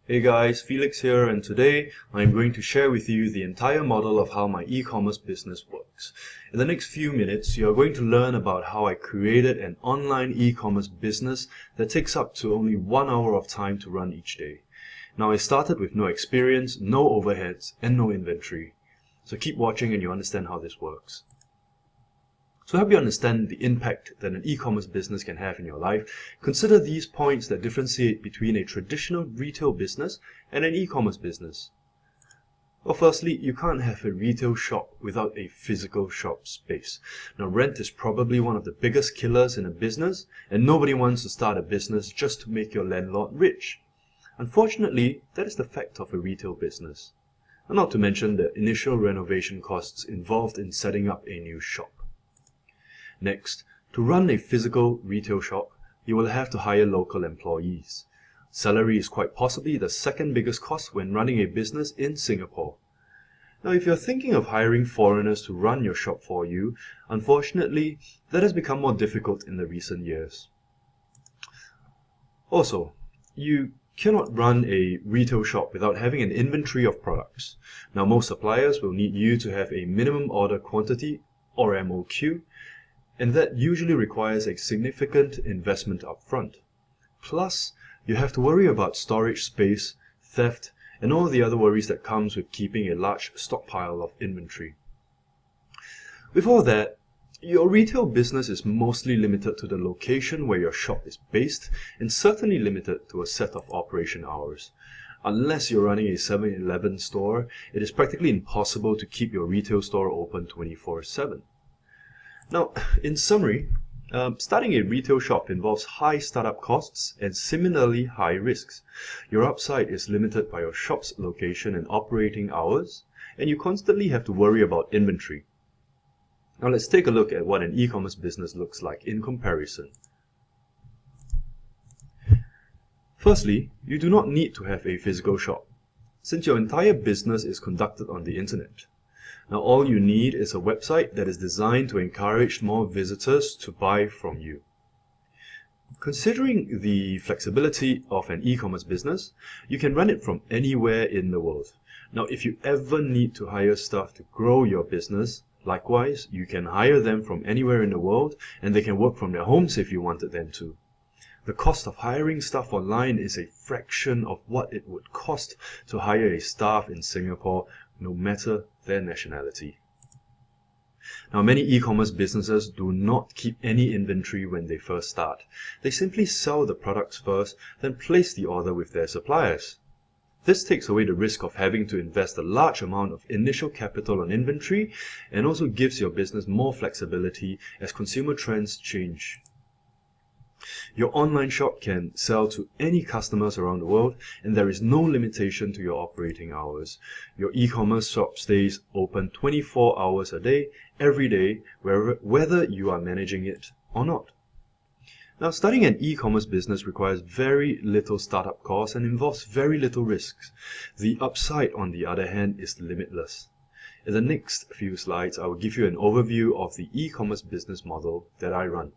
Hey guys, Felix here, and today I'm going to share with you the entire model of how my e-commerce business works. In the next few minutes, you are going to learn about how I created an online e-commerce business that takes up to only 1 hour of time to run each day. Now, I started with no experience, no overheads, and no inventory. So keep watching and you understand how this works. To help you understand the impact that an e-commerce business can have in your life, consider these points that differentiate between a traditional retail business and an e-commerce business. Well, firstly, you can't have a retail shop without a physical shop space. Now, rent is probably one of the biggest killers in a business, and nobody wants to start a business just to make your landlord rich. Unfortunately, that is the fact of a retail business. And not to mention the initial renovation costs involved in setting up a new shop. Next, to run a physical retail shop, you will have to hire local employees. Salary is quite possibly the second biggest cost when running a business in Singapore. Now, if you're thinking of hiring foreigners to run your shop for you, unfortunately, that has become more difficult in the recent years. Also, you cannot run a retail shop without having an inventory of products. Now, most suppliers will need you to have a minimum order quantity, or MOQ, and that usually requires a significant investment up front. Plus, you have to worry about storage space, theft, and all the other worries that comes with keeping a large stockpile of inventory. With all that, your retail business is mostly limited to the location where your shop is based, and certainly limited to a set of operation hours. Unless you're running a 7-Eleven store, it is practically impossible to keep your retail store open 24/7. Now, in summary, starting a retail shop involves high startup costs and similarly high risks. Your upside is limited by your shop's location and operating hours, and you constantly have to worry about inventory. Now, let's take a look at what an e-commerce business looks like in comparison. Firstly, you do not need to have a physical shop, since your entire business is conducted on the internet. Now, all you need is a website that is designed to encourage more visitors to buy from you. Considering the flexibility of an e-commerce business, you can run it from anywhere in the world. Now, if you ever need to hire staff to grow your business, likewise, you can hire them from anywhere in the world, and they can work from their homes if you wanted them to. The cost of hiring staff online is a fraction of what it would cost to hire a staff in Singapore, no matter their nationality. Now, many e-commerce businesses do not keep any inventory when they first start. They simply sell the products first, then place the order with their suppliers. This takes away the risk of having to invest a large amount of initial capital on inventory, and also gives your business more flexibility as consumer trends change. Your online shop can sell to any customers around the world, and there is no limitation to your operating hours. Your e-commerce shop stays open 24 hours a day, every day, whether you are managing it or not. Now, starting an e-commerce business requires very little startup costs and involves very little risks. The upside, on the other hand, is limitless. In the next few slides, I will give you an overview of the e-commerce business model that I run.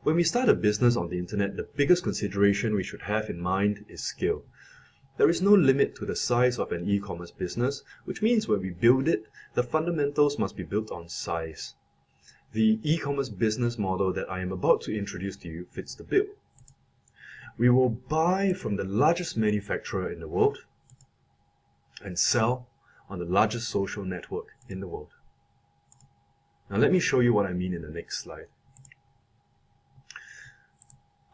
When we start a business on the internet, the biggest consideration we should have in mind is scale. There is no limit to the size of an e-commerce business, which means when we build it, the fundamentals must be built on size. The e-commerce business model that I am about to introduce to you fits the bill. We will buy from the largest manufacturer in the world and sell on the largest social network in the world. Now, let me show you what I mean in the next slide.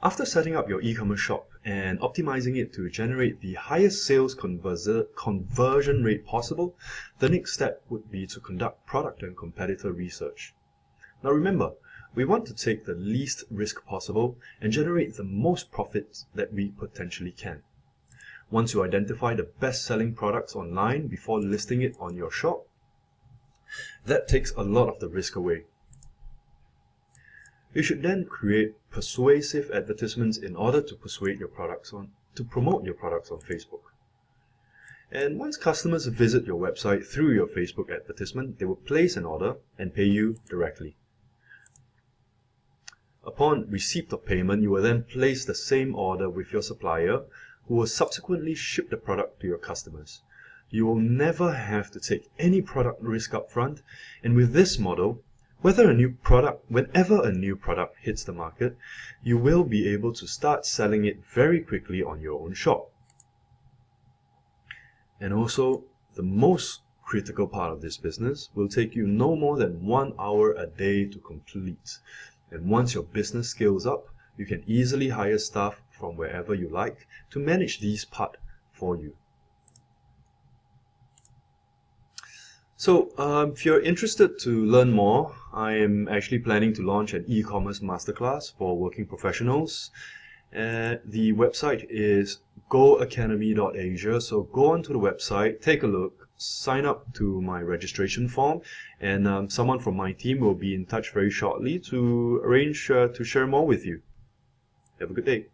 After setting up your e-commerce shop and optimizing it to generate the highest sales conversion rate possible, the next step would be to conduct product and competitor research. Now, remember, we want to take the least risk possible and generate the most profits that we potentially can. Once you identify the best-selling products online before listing it on your shop, that takes a lot of the risk away. You should then create persuasive advertisements in order to promote your products on Facebook. And once customers visit your website through your Facebook advertisement, they will place an order and pay you directly. Upon receipt of payment, you will then place the same order with your supplier, who will subsequently ship the product to your customers. You will never have to take any product risk up front, and with this model, whenever a new product hits the market, you will be able to start selling it very quickly on your own shop. And also, the most critical part of this business will take you no more than 1 hour a day to complete. And once your business scales up, you can easily hire staff from wherever you like to manage these parts for you. So if you're interested to learn more, I am actually planning to launch an e-commerce masterclass for working professionals. The website is goacademy.asia, so go onto the website, take a look, sign up to my registration form, and someone from my team will be in touch very shortly to arrange to share more with you. Have a good day.